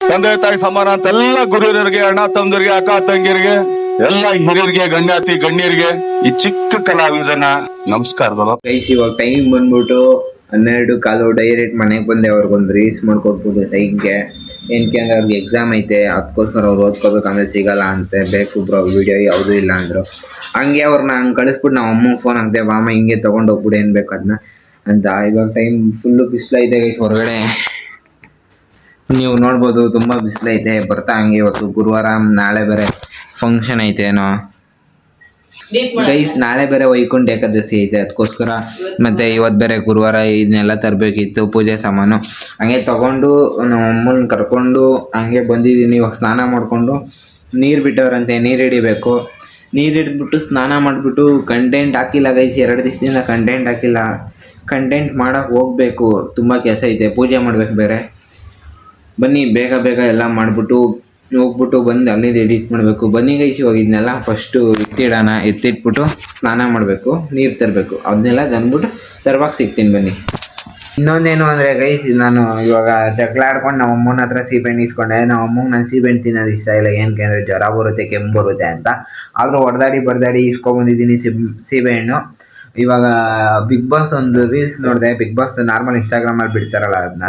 ತಂದೆ ತಾಯಿ ಸಮಾನ ಅಂತ ಎಲ್ಲ ಗುರುವರಿಗೆ, ಅಣ್ಣ ತಮ್ಮದರಿಗೆ, ಅಕ್ಕ ತಂಗಿಯರಿಗೆ, ಎಲ್ಲ ಹಿರಿಯರಿಗೆ, ಗಣ್ಯಾತಿ ಗಣ್ಯರಿಗೆ, ಈ ಚಿಕ್ಕ ಕಲಾವಿದನ ನಮಸ್ಕಾರಗಳು. ಇವಾಗ ಟೈಮ್ ಬಂದ್ಬಿಟ್ಟು 12:15 ಡೈರೆಕ್ಟ್ ಮನೆಗೆ ಬಂದೆ. ಅವ್ರಿಗೊಂದು ರೀಲ್ಸ್ ಮಾಡ್ಕೊಟ್ಬಿಟ್ಟು ಸೈನ್ಗೆ ಏನಕ್ಕೆ ಅಂದ್ರೆ ಅವ್ರಿಗೆ ಎಕ್ಸಾಮ್ ಐತೆ, ಅದಕ್ಕೋಸ್ಕರ ಅವ್ರು ಓದ್ಕೋಬೇಕು, ಆಮೇಲೆ ಸಿಗಲ್ಲ ಅಂತೆ, ಬೇಕು ಬ್ರೋ ವಿಡಿಯೋ ಯಾವುದೂ ಇಲ್ಲ ಅಂದರು. ಹಂಗೆ ಅವ್ರನ್ನ ಹಂಗೆ ಕಳಿಸ್ಬಿಟ್ಟು ನಾವು ಅಮ್ಮಂಗೆ ಫೋನ್ ಹಾಕ್ದೆ, ಬಾಮ ಹಿಂಗೆ ತೊಗೊಂಡು ಹೋಗ್ಬಿಡು ಏನು ಬೇಕು ಅದನ್ನ ಅಂತ. ಇವಾಗ ಟೈಮ್ ಫುಲ್ಲು ಬಿಸಿಲೈತೆ ಗೈಸ್ ಹೊರಗಡೆ, ನೀವು ನೋಡ್ಬೋದು ತುಂಬ ಬಿಸಿಲೈತೆ. ಬರ್ತಾ ಹಂಗೆ ಇವತ್ತು ಗುರುವಾರ, ನಾಳೆ ಬೇರೆ ಫಂಕ್ಷನ್ ಐತೆ ಏನೋ ಗೈಸ್, ನಾಳೆ ಬೇರೆ ವೈಕುಂಠ ಏಕಾದಶಿ ಐತೆ, ಅದಕ್ಕೋಸ್ಕರ ಮತ್ತೆ ಇವತ್ತು ಬೇರೆ ಗುರುವಾರ, ಇದನ್ನೆಲ್ಲ ತರಬೇಕಿತ್ತು ಪೂಜೆ ಸಾಮಾನು. ಹಂಗೆ ತಗೊಂಡು ನಮ್ಮ ಅಮ್ಮನ ಕರ್ಕೊಂಡು ಹಂಗೆ ಬಂದಿದ್ದೀನಿ. ಇವಾಗ ಸ್ನಾನ ಮಾಡಿಕೊಂಡು ನೀರು ಬಿಟ್ಟವ್ರಂತೆ, ನೀರು ಹಿಡಿಬೇಕು. ನೀರು ಹಿಡಿದ್ಬಿಟ್ಟು ಸ್ನಾನ ಮಾಡಿಬಿಟ್ಟು ಕಂಟೆಂಟ್ ಹಾಕಿಲ್ಲ ಗೈಸ್, 2 ದಿವಸದಿಂದ ಕಂಟೆಂಟ್ ಹಾಕಿಲ್ಲ. ಕಂಟೆಂಟ್ ಮಾಡೋಕ್ಕೆ ಹೋಗಬೇಕು, ತುಂಬ ಕೆಲಸ ಐತೆ, ಪೂಜೆ ಮಾಡಬೇಕು ಬೇರೆ. ಬನ್ನಿ ಬೇಗ ಬೇಗ ಎಲ್ಲ ಮಾಡಿಬಿಟ್ಟು ಹೋಗ್ಬಿಟ್ಟು ಬಂದು ಅಲ್ಲಿಂದ ಎಡಿಟ್ ಮಾಡಬೇಕು. ಬನ್ನಿ ಗೈಸ್, ಇವಾಗ ಇದನ್ನೆಲ್ಲ ಫಸ್ಟು ಎತ್ತಿಡೋಣ. ಎತ್ತಿಟ್ಬಿಟ್ಟು ಸ್ನಾನ ಮಾಡಬೇಕು, ನೀರು ತರಬೇಕು, ಅದನ್ನೆಲ್ಲ ತಂದ್ಬಿಟ್ಟು ತರ್ವಾಗ ಸಿಗ್ತೀನಿ ಬನ್ನಿ. ಇನ್ನೊಂದೇನು ಅಂದರೆ ಗೈಸ್, ನಾನು ಇವಾಗ ಜಗಳ ಆಡ್ಕೊಂಡು ನಮ್ಮ ಅಮ್ಮನ ಹತ್ರ ಸೀಬೆಹಣ್ಣು ಇಸ್ಕೊಂಡೆ. ನಮ್ಮ ಅಮ್ಮಂಗೆ ನಾನು ಸೀಬೆಹಣ್ಣು ತಿನ್ನೋದು ಇಷ್ಟ ಇಲ್ಲ, ಏನಕ್ಕೆ ಅಂದರೆ ಜ್ವರ ಬರುತ್ತೆ, ಕೆಮ್ಮು ಬರುತ್ತೆ ಅಂತ. ಆದರೂ ಹೊಡೆದಾಡಿ ಇಸ್ಕೊಂಬಂದಿದ್ದೀನಿ ಸೀಬೆಹಣ್ಣು. ಇವಾಗ ಬಿಗ್ ಬಾಸ್ ಒಂದು ರೀಲ್ಸ್ ನೋಡಿದೆ, ಬಿಗ್ ಬಾಸ್ ನಾರ್ಮಲ್ ಇನ್ಸ್ಟಾಗ್ರಾಮಲ್ಲಿ ಬಿಡ್ತಾರಲ್ಲ ಅದನ್ನ.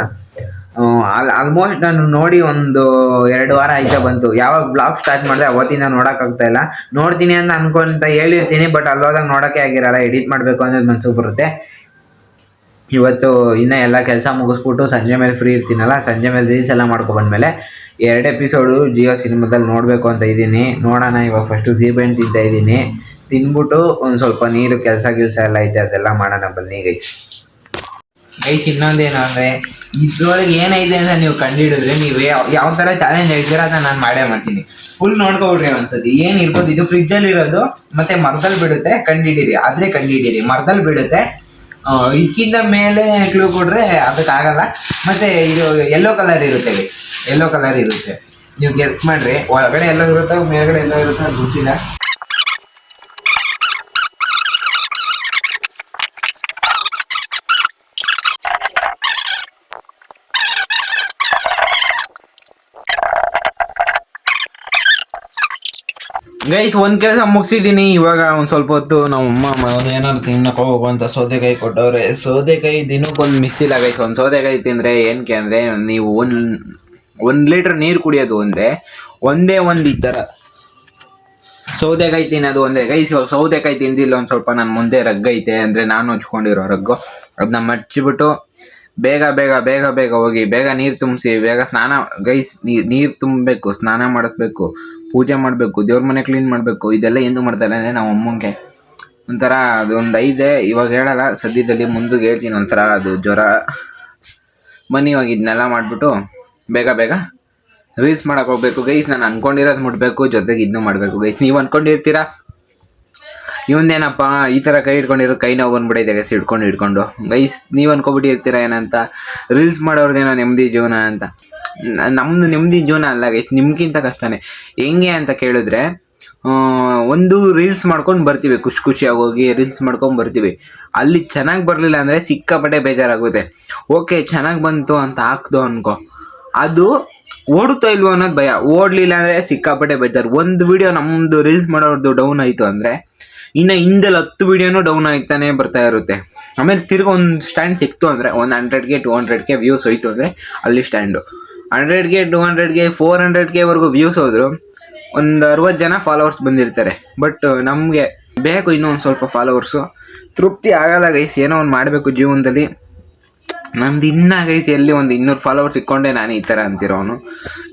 ಆಲ್ಮೋಸ್ಟ್ ನಾನು ನೋಡಿ ಒಂದು 2 ವಾರ ಆಯ್ತಾ ಬಂತು. ಯಾವಾಗ ಬ್ಲಾಗ್ ಸ್ಟಾರ್ಟ್ ಮಾಡಿದೆ ಅವತ್ತಿಂದ ನೋಡೋಕ್ಕಾಗ್ತಾಯಿಲ್ಲ. ನೋಡ್ತೀನಿ ಅಂತ ಅನ್ಕೊಂತ ಹೇಳಿರ್ತೀನಿ, ಬಟ್ ಅಲ್ಲೋದಾಗ ನೋಡೋಕ್ಕೆ ಆಗಿರಲ್ಲ. ಎಡಿಟ್ ಮಾಡಬೇಕು ಅನ್ನೋದು ಮನಸ್ಸಿಗೆ ಬರುತ್ತೆ. ಇವತ್ತು ಇನ್ನೂ ಎಲ್ಲ ಕೆಲಸ ಮುಗಿಸ್ಬಿಟ್ಟು ಸಂಜೆ ಮೇಲೆ ಫ್ರೀ ಇರ್ತೀನಲ್ಲ, ಸಂಜೆ ಮೇಲೆ ರೀಲ್ಸ್ ಎಲ್ಲ ಮಾಡ್ಕೊಬಂದ್ಮೇಲೆ 2 ಎಪಿಸೋಡು ಜಿಯೋ ಸಿನಿಮಾದಲ್ಲಿ ನೋಡಬೇಕು ಅಂತ ಇದ್ದೀನಿ. ನೋಡೋಣ. ಇವಾಗ ಫಸ್ಟು ಸೀಬೆಹಣ್ಣು ತಿಂತಾಯಿದ್ದೀನಿ, ತಿಂದ್ಬಿಟ್ಟು ಒಂದು ಸ್ವಲ್ಪ ನೀರು ಕೆಲಸ ಎಲ್ಲ ಐತೆ, ಅದೆಲ್ಲ ಮಾಡೋಣ ಬನ್ನಿ ಗೈಸ್. ಇನ್ನೊಂದೇನು ಅಂದರೆ, ಇದ್ರೊಳಗೆ ಏನೈತೆ ಅಂತ ನೀವು ಕಂಡುಹಿಡಿದ್ರೆ, ನೀವು ಯಾವ ಥರ ಚಾಲೆಂಜ್ ಹೇಳ್ತೀರ ಅದನ್ನ ನಾನು ಮಾಡೇ ಮಾಡ್ತೀನಿ. ಫುಲ್ ನೋಡ್ಕೊಬಿಡ್ರಿ ಒಂದ್ಸತಿ. ಏನಿರ್ಬೋದು, ಇದು ಫ್ರಿಜ್ಜಲ್ಲಿ ಇರೋದು ಮತ್ತು ಮರದಲ್ಲಿ ಬಿಡುತ್ತೆ, ಕಂಡುಹಿಡೀರಿ. ಆದರೆ ಕಂಡುಹಿಡೀರಿ, ಮರದಲ್ಲಿ ಬಿಡುತ್ತೆ. ಇದಕ್ಕಿಂತ ಮೇಲೆ ಕ್ಲೂ ಕೊಡ್ರೆ ಅದಕ್ಕಾಗಲ್ಲ. ಮತ್ತು ಇದು ಯೆಲ್ಲೋ ಕಲರ್ ಇರುತ್ತೆ, ಯೆಲ್ಲೋ ಕಲರ್ ಇರುತ್ತೆ. ನೀವು ಗೆಸ್ ಮಾಡಿರಿ, ಒಳಗಡೆ ಎಲ್ಲೋ ಇರುತ್ತೋ ಮೇಲ್ಗಡೆ ಎಲ್ಲೋ ಇರುತ್ತೋ ಅದು ಗೊತ್ತಿಲ್ಲ. ಗೈಸ್, ಒಂದು ಕೆಲಸ ಮುಗಿಸಿದ್ದೀನಿ. ಇವಾಗ ಒಂದು ಸ್ವಲ್ಪ ಹೊತ್ತು ನಮ್ಮಮ್ಮ ಏನಾದ್ರು ತಿನ್ನಕ್ಕೆ ಹೋಗು ಅಂತ ಸೌದೆಕಾಯಿ ಕೊಟ್ಟವ್ರೆ. ಸೌದೆಕಾಯಿ ದಿನಕ್ಕೊಂದು ಮಿಸ್ ಇಲ್ಲ ಗೈಸ್. ಒಂದು ಸೌದೆಕಾಯಿ ತಿಂದರೆ ಏನಕ್ಕೆ ಅಂದರೆ, ನೀವು 1 ಲೀಟ್ರ್ ನೀರು ಕುಡಿಯೋದು ಒಂದೇ ಒಂದು ಈ ಥರ ಸೌದೆಕಾಯಿ ತಿನ್ನೋದು ಒಂದೇ ಗೈಸ್. ಇವಾಗ ಸೌದೆಕಾಯಿ ತಿಂದಿಲ್ಲ ಒಂದು ಸ್ವಲ್ಪ, ನನ್ನ ಮುಂದೆ ರಗ್ಗೈತೆ ಅಂದರೆ ನಾನು ಹಚ್ಕೊಂಡಿರೋ ರಗ್ಗು, ಅದನ್ನ ಮಚ್ಚಿಬಿಟ್ಟು ಬೇಗ ಬೇಗ ಬೇಗ ಬೇಗ ಹೋಗಿ ಬೇಗ ನೀರು ತುಂಬಿಸಿ, ಬೇಗ ಸ್ನಾನ ಗೈಸ್. ನೀರು ತುಂಬಬೇಕು, ಸ್ನಾನ ಮಾಡಿಸ್ಬೇಕು, ಪೂಜೆ ಮಾಡಬೇಕು, ದೇವ್ರ ಮನೆ ಕ್ಲೀನ್ ಮಾಡಬೇಕು. ಇದೆಲ್ಲ ಏನು ಮಾಡ್ತಾರೆ ಅಂದರೆ ನಾವು ಅಮ್ಮಂಗೆ ಒಂಥರ ಅದೊಂದು ಐದೆ. ಇವಾಗ ಹೇಳಲ್ಲ, ಸದ್ಯದಲ್ಲಿ ಮುಂದಕ್ಕೆ ಹೇಳ್ತೀನಿ. ಒಂಥರ ಅದು ಜ್ವರ. ಬನ್ನಿ ಇವಾಗ ಇದನ್ನೆಲ್ಲ ಮಾಡಿಬಿಟ್ಟು ಬೇಗ ಬೇಗ ರೀಲ್ಸ್ ಮಾಡೋಕೆ ಹೋಗ್ಬೇಕು ಗೈಸ್. ನಾನು ಅಂದ್ಕೊಂಡಿರೋದು ಮುಟ್ಬೇಕು, ಜೊತೆಗೆ ಇದನ್ನು ಮಾಡಬೇಕು ಗೈಸ್. ನೀವು ಅಂದ್ಕೊಂಡಿರ್ತೀರಾ ಇವನ್ನೇನಪ್ಪ ಈ ಥರ ಕೈ ಹಿಡ್ಕೊಂಡಿರೋ, ಕೈ ನೋವು ಬಂದ್ಬಿಡೈತೆ ಗೈಸ್ ಹಿಡ್ಕೊಂಡು ಗೈಸ್. ನೀವು ಅನ್ಕೊಬಿಟ್ಟಿರ್ತೀರ ಏನಂತ, ರೀಲ್ಸ್ ಮಾಡೋರ್ದೇನೋ ನೆಮ್ಮದಿ ಜೀವನ ಅಂತ. ನಮ್ಮದು ನೆಮ್ಮದಿ ಜೀವನ ಅಲ್ಲ ಗೈಸ್, ನಿಮ್ಗಿಂತ ಕಷ್ಟನೇ. ಹೆಂಗೆ ಅಂತ ಕೇಳಿದ್ರೆ, ಒಂದು ರೀಲ್ಸ್ ಮಾಡ್ಕೊಂಡು ಬರ್ತೀವಿ, ಖುಷಿಯಾಗಿ ಹೋಗಿ ರೀಲ್ಸ್ ಮಾಡ್ಕೊಂಡು ಬರ್ತೀವಿ. ಅಲ್ಲಿ ಚೆನ್ನಾಗಿ ಬರಲಿಲ್ಲ ಅಂದರೆ ಸಿಕ್ಕಾಪಟ್ಟೆ ಬೇಜಾರಾಗುತ್ತೆ. ಓಕೆ ಚೆನ್ನಾಗಿ ಬಂತು ಅಂತ ಹಾಕ್ದು ಅನ್ಕೋ, ಅದು ಓಡುತ್ತೋ ಇಲ್ವೋ ಅನ್ನೋದು ಭಯ. ಓಡಲಿಲ್ಲ ಅಂದರೆ ಸಿಕ್ಕಾಪಟ್ಟೆ ಬೇಜಾರು. ಒಂದು ವಿಡಿಯೋ ನಮ್ಮದು ರೀಲ್ಸ್ ಮಾಡೋರ್ದು ಡೌನ್ ಆಯಿತು ಅಂದರೆ ಇನ್ನು ಹಿಂದೆಲ್ಲ 10 ವಿಡಿಯೋನೂ ಡೌನ್ ಆಗ್ತಾನೆ ಬರ್ತಾ ಇರುತ್ತೆ. ಆಮೇಲೆ ತಿರ್ಗಿ ಒಂದು ಸ್ಟ್ಯಾಂಡ್ ಸಿಕ್ತು ಅಂದರೆ, ಒಂದು 100K 200K ವ್ಯೂಸ್ ಹೋಯ್ತು ಅಂದರೆ ಅಲ್ಲಿ ಸ್ಟ್ಯಾಂಡು. 100K 200K 400K ವರೆಗೂ ವ್ಯೂಸ್ ಹೋದ್ರು ಒಂದು 60 ಜನ ಫಾಲೋವರ್ಸ್ ಬಂದಿರ್ತಾರೆ. ಬಟ್ ನಮಗೆ ಬೇಕು ಇನ್ನೂ ಒಂದು ಸ್ವಲ್ಪ ಫಾಲೋವರ್ಸು. ತೃಪ್ತಿ ಆಗಲ್ಲ ಗೈಸ್, ಏನೋ ಒಂದು ಮಾಡಬೇಕು ಜೀವನದಲ್ಲಿ. ನಂದು ಇನ್ನೂ ಗೈಸ್ ಎಲ್ಲಿ ಒಂದು 200 ಫಾಲೋವರ್ಸ್ ಇಟ್ಕೊಂಡೆ ನಾನು ಈ ಥರ ಅಂತಿರೋನು.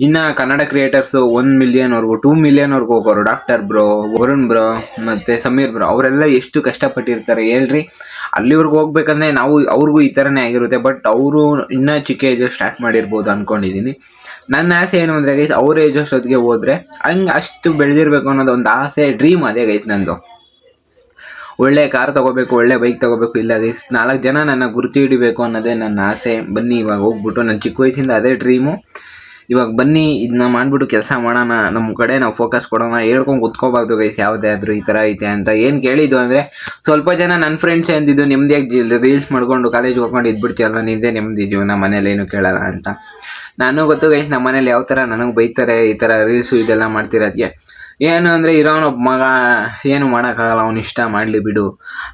ಇನ್ನು ಕನ್ನಡ ಕ್ರಿಯೇಟರ್ಸು 1 ಮಿಲಿಯನ್ವರೆಗೂ 2 ಮಿಲಿಯನ್ವರೆಗೂ ಹೋಗೋರು. ಡಾಕ್ಟರ್ ಬ್ರೋ, ವರುಣ್ ಬ್ರೋ ಮತ್ತು ಸಮೀರ್ ಬ್ರೋ, ಅವರೆಲ್ಲ ಎಷ್ಟು ಕಷ್ಟಪಟ್ಟಿರ್ತಾರೆ ಹೇಳ್ರಿ. ಅಲ್ಲಿವರೆಗೂ ಹೋಗ್ಬೇಕಂದ್ರೆ ಅವ್ರಿಗೂ ಈ ಥರನೇ ಆಗಿರುತ್ತೆ. ಬಟ್ ಅವರು ಇನ್ನೂ ಚಿಕ್ಕ ಏಜ್ ಸ್ಟಾರ್ಟ್ ಮಾಡಿರ್ಬೋದು ಅಂದ್ಕೊಂಡಿದ್ದೀನಿ. ನನ್ನ ಆಸೆ ಏನು ಅಂದರೆ ಗೈಸ್, ಅವ್ರ ಏಜ್ ಅಷ್ಟೊತ್ತಿಗೆ ಹೋದರೆ ಹಂಗೆ ಅಷ್ಟು ಬೆಳೆದಿರಬೇಕು ಅನ್ನೋದು ಒಂದು ಆಸೆ, ಡ್ರೀಮ್ ಅದೇ ಗೈಸ್ ನಂದು. ಒಳ್ಳೆ ಕಾರ್ ತೊಗೋಬೇಕು, ಒಳ್ಳೆ ಬೈಕ್ ತೊಗೋಬೇಕು. ಇಲ್ಲ ಗೈಸ್, 4 ಜನ ನನ್ನ ಗುರುತು ಹಿಡಿಬೇಕು ಅನ್ನೋದೇ ನನ್ನ ಆಸೆ. ಬನ್ನಿ ಇವಾಗ ಹೋಗ್ಬಿಟ್ಟು, ನನ್ನ ಚಿಕ್ಕ ವಯಸ್ಸಿಂದ ಅದೇ ಡ್ರೀಮು. ಇವಾಗ ಬನ್ನಿ ಇದನ್ನ ಮಾಡಿಬಿಟ್ಟು ಕೆಲಸ ಮಾಡೋಣ, ನಮ್ಮ ಕಡೆ ನಾವು ಫೋಕಸ್ ಕೊಡೋಣ. ಹೇಳ್ಕೊಂಡು ಕುತ್ಕೋಬಾರ್ದು ಗೈಸ್ ಯಾವುದೇ ಆದರೂ ಈ ಥರ ಐತೆ ಅಂತ. ಏನು ಕೇಳಿದ್ದು ಅಂದರೆ, ಸ್ವಲ್ಪ ಜನ ನನ್ನ ಫ್ರೆಂಡ್ಸ್ ಅಂದಿದ್ದು, ನೆಮ್ಮದಿಯಾಗಿ ರೀಲ್ಸ್ ಮಾಡ್ಕೊಂಡು ಕಾಲೇಜ್ಗೆ ಹೋಗ್ಕೊಂಡು ಇದ್ಬಿಡ್ತೀಯಲ್ವ, ನಿಂದೇ ನೆಮ್ಮದಿ ಜೀವನ, ಮನೇಲಿ ಏನು ಕೇಳೋಣ ಅಂತ. ನಾನು ಗೊತ್ತು ಗೈಸ್ ನಮ್ಮ ಮನೇಲಿ ಯಾವ ಥರ ನನಗೆ ಬೈತಾರೆ ಈ ಥರ ರೀಲ್ಸು ಇದೆಲ್ಲ ಮಾಡ್ತಿರೋದಕ್ಕೆ. ಏನು ಅಂದರೆ ಇರೋನೊಬ್ಬ ಮಗ ಏನು ಮಾಡೋಕ್ಕಾಗಲ್ಲ, ಅವ್ನು ಇಷ್ಟ ಮಾಡಲಿ ಬಿಡು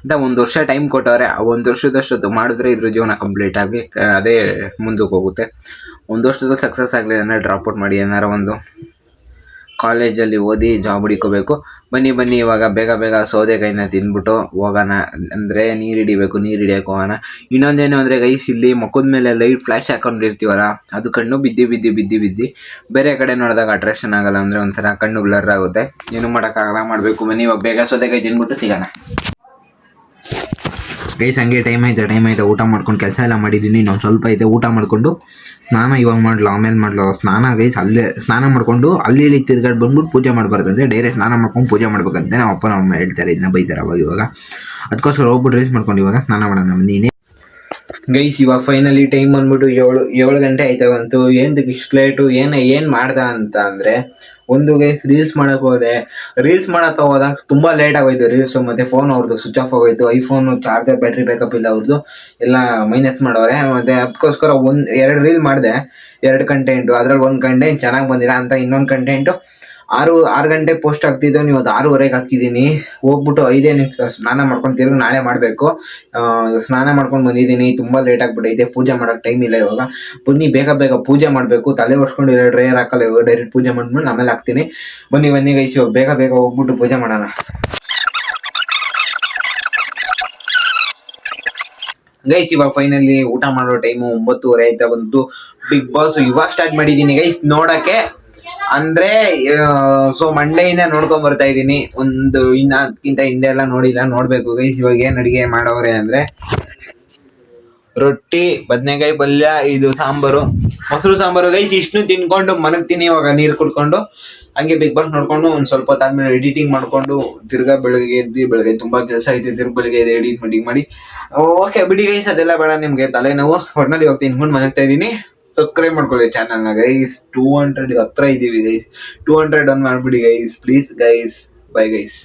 ಅಂತ 1 ವರ್ಷ ಟೈಮ್ ಕೊಟ್ಟವ್ರೆ. ಆ 1 ವರ್ಷದಷ್ಟು ಮಾಡಿದ್ರೆ ಇದ್ರ ಜೀವನ ಕಂಪ್ಲೀಟ್ ಆಗಿ ಅದೇ ಮುಂದಕ್ಕೆ ಹೋಗುತ್ತೆ. 1 ವರ್ಷದ ಸಕ್ಸಸ್ ಆಗಲಿಲ್ಲ ಅಂದರೆ ಡ್ರಾಪ್ಔಟ್ ಮಾಡಿ ಏನಾರ ಒಂದು ಕಾಲೇಜಲ್ಲಿ ಓದಿ ಜಾಬ್ ಹುಡುಕೋಬೇಕು. ಬನ್ನಿ ಇವಾಗ ಬೇಗ ಸೌದೆಕಾಯಿನ ತಿಂದ್ಬಿಟ್ಟು ಹೋಗೋಣ. ಅಂದರೆ ನೀರು ಹಿಡಿಯೋಕೆ ಹೋಗೋಣ. ಇನ್ನೊಂದೇನು ಅಂದರೆ ಗೈಸ್, ಇಲ್ಲಿ ಮುಖದ ಮೇಲೆ ಲೈಟ್ ಫ್ಲ್ಯಾಶ್ ಹಾಕೊಂಡಿರ್ತೀವಲ್ಲ, ಅದು ಕಣ್ಣು ಬಿದ್ದು ಬೇರೆ ಕಡೆ ನೋಡಿದಾಗ ಅಟ್ರಾಕ್ಷನ್ ಆಗಲ್ಲ, ಅಂದರೆ ಒಂಥರ ಕಣ್ಣು ಬ್ಲರ್ ಆಗುತ್ತೆ. ಏನು ಮಾಡೋಕ್ಕಾಗಲ್ಲ, ಮಾಡಬೇಕು. ಬನ್ನಿ ಇವಾಗ ಬೇಗ ಸೌದೆಕಾಯಿ ತಿಂದ್ಬಿಟ್ಟು ಸಿಗೋಣ. ಗೈಸ್ ಹಂಗೆ ಟೈಮ್ ಆಯ್ತು, ಊಟ ಮಾಡ್ಕೊಂಡು ಕೆಲಸ ಎಲ್ಲ ಮಾಡಿದ್ದೀನಿ. ನಾವು ಸ್ವಲ್ಪ ಐತೆ ಊಟ ಮಾಡಿಕೊಂಡು ಸ್ನಾನ ಇವಾಗ ಮಾಡಲು ಆಮೇಲೆ ಮಾಡಲು ಸ್ನಾನ. ಗೈಸ್ ಅಲ್ಲೇ ಸ್ನಾನ ಮಾಡಿಕೊಂಡು ಅಲ್ಲಿ ತಿರ್ಗಾಡಿ ಬಂದ್ಬಿಟ್ಟು ಪೂಜೆ ಮಾಡಬಾರ್ದಂತೆ, ಡೈರೆಕ್ಟ್ ಸ್ನಾನ ಮಾಡ್ಕೊಂಡು ಪೂಜೆ ಮಾಡ್ಬೇಕಂತೆ ನಮ್ಮ ಅಪ್ಪ ನಮ್ಮ ಹೇಳ್ತಾರೆ, ಇದನ್ನ ಬೈತಾರೆ ಇವಾಗ. ಅದಕ್ಕೋಸ್ಕರ ಹೋಗ್ಬಿಟ್ಟು ರೇಸ್ ಮಾಡ್ಕೊಂಡು ಇವಾಗ ಸ್ನಾನ ಮಾಡೋಣ ನೀನೇ. ಗೈಸ್ ಇವಾಗ ಫೈನಲಿ ಟೈಮ್ ಬಂದ್ಬಿಟ್ಟು 7 ಗಂಟೆ ಆಯ್ತಾ ಬಂತು. ಏನಕ್ಕೆ ಇಷ್ಟು ಲೇಟು, ಏನು ಮಾಡ್ದ ಅಂತ ಅಂದರೆ, ಒಂದು ಗೈಸ್ ರೀಲ್ಸ್ ಮಾಡೋಕೆ ಹೋದೆ. ರೀಲ್ಸ್ ಮಾಡಕ್ಕೆ ಹೋದಾಗ ತುಂಬ ಲೇಟ್ ಆಗೋಯ್ತು ರೀಲ್ಸು. ಮತ್ತು ಫೋನ್ ಅವ್ರದ್ದು ಸ್ವಿಚ್ ಆಫ್ ಆಗೋಯ್ತು. ಐಫೋನು ಚಾರ್ಜರ್ ಬ್ಯಾಟ್ರಿ ಬ್ಯಾಕಪ್ ಇಲ್ಲ ಅವ್ರದ್ದು, ಎಲ್ಲ ಮೈನಸ್ ಮಾಡೋರೆ. ಮತ್ತು ಅದಕ್ಕೋಸ್ಕರ 2 ರೀಲ್ ಮಾಡಿದೆ, 2 ಕಂಟೆಂಟು. ಅದ್ರಲ್ಲಿ 1 ಕಂಟೆಂಟ್ ಚೆನ್ನಾಗಿ ಬಂದಿಲ್ಲ ಅಂತ ಇನ್ನೊಂದು ಕಂಟೆಂಟು 6 ಗಂಟೆಗೆ ಪೋಸ್ಟ್ ಆಗ್ತಿದ್ದು, ನೀವು ಅದು 6:30ಗೆ ಹಾಕಿದ್ದೀನಿ. ಹೋಗ್ಬಿಟ್ಟು 5 ನಿಮಿಷ ಸ್ನಾನ ಮಾಡ್ಕೊಂಡು ತಿರುಗಿ ನಾಳೆ ಮಾಡಬೇಕು. ಸ್ನಾನ ಮಾಡ್ಕೊಂಡು ಬಂದಿದ್ದೀನಿ, ತುಂಬ ಲೇಟ್ ಆಗಿಬಿಟ್ಟೈತೆ. ಪೂಜೆ ಮಾಡೋಕ್ಕೆ ಟೈಮ್ ಇಲ್ಲ ಇವಾಗ. ಬನ್ನಿ ಬೇಗ ಪೂಜೆ ಮಾಡಬೇಕು. ತಲೆ ಒರೆಸ್ಕೊಂಡು ಡ್ರೈಯರ್ ಹಾಕಲ್ಲ, ಇವಾಗ ಡೈರೆಕ್ಟ್ ಪೂಜೆ ಮಾಡ್ಬಿಟ್ಟು ಆಮೇಲೆ ಹಾಕ್ತೀನಿ. ಬನ್ನಿ ಗೈಸ್ ಇವಾಗ ಬೇಗ ಹೋಗ್ಬಿಟ್ಟು ಪೂಜೆ ಮಾಡೋಣ. ಗೈಸ್ ಇವಾಗ ಫೈನಲಿ ಊಟ ಮಾಡೋ ಟೈಮು 9:30 ಆಯ್ತಾ ಬಂತು. ಬಿಗ್ ಬಾಸ್ ಇವಾಗ ಸ್ಟಾರ್ಟ್ ಮಾಡಿದ್ದೀನಿ ಗೈಸ್ ನೋಡೋಕ್ಕೆ. ಅಂದರೆ ಸೊ ಮಂಡೆಯಿಂದ ನೋಡ್ಕೊಂಡ್ ಬರ್ತಾ ಇದ್ದೀನಿ. ಇನ್ನು ಅದಕ್ಕಿಂತ ಹಿಂದೆ ಎಲ್ಲ ನೋಡಿಲ್ಲ, ನೋಡಬೇಕು ಗೈಸ್. ಇವಾಗ ಏನು ಅಡುಗೆ ಮಾಡೋರೆ ಅಂದರೆ ರೊಟ್ಟಿ, ಬದನೆಕಾಯಿ ಪಲ್ಯ, ಇದು ಸಾಂಬಾರು, ಮೊಸರು ಸಾಂಬಾರು ಗೈಸ್. ಇಷ್ಟು ತಿನ್ಕೊಂಡು ಮನಗ್ತೀನಿ ಇವಾಗ ನೀರು ಕುಡ್ಕೊಂಡು. ಹಂಗೆ ಬಿಗ್ ಬಾಸ್ ನೋಡ್ಕೊಂಡು ಒಂದು ಸ್ವಲ್ಪ ಹೊತ್ತಾದ್ಮೇಲೆ ಎಡಿಟಿಂಗ್ ಮಾಡಿಕೊಂಡು ತಿರ್ಗಾ ಬೆಳಗ್ಗೆ ತುಂಬ ಕೆಲಸ ಐತೆ. ಬೆಳಗ್ಗೆ ಎಡಿಟ್ ಮಾಡಿ ಓಕೆ ಬಿಡಿ ಗೈಸ್, ಅದೆಲ್ಲ ಬೇಡ ನಿಮಗೆ ತಲೆನೋವು. ಒಟ್ಟಿನಲ್ಲಿ ಇವಾಗ ತಿನ್ಕೊಂಡು ಮನಗ್ತಾ ಇದ್ದೀನಿ. ಸಬ್ಸ್ಕ್ರೈಬ್ ಮಾಡ್ಕೊಳ್ಳಿ ಚಾನಲ್ನ ಗೈಸ್. 200 ಹತ್ರ ಇದ್ದೀವಿ ಗೈಸ್. 200 ಡನ್ ಮಾಡಿಬಿಡಿ guys please guys. Bye guys.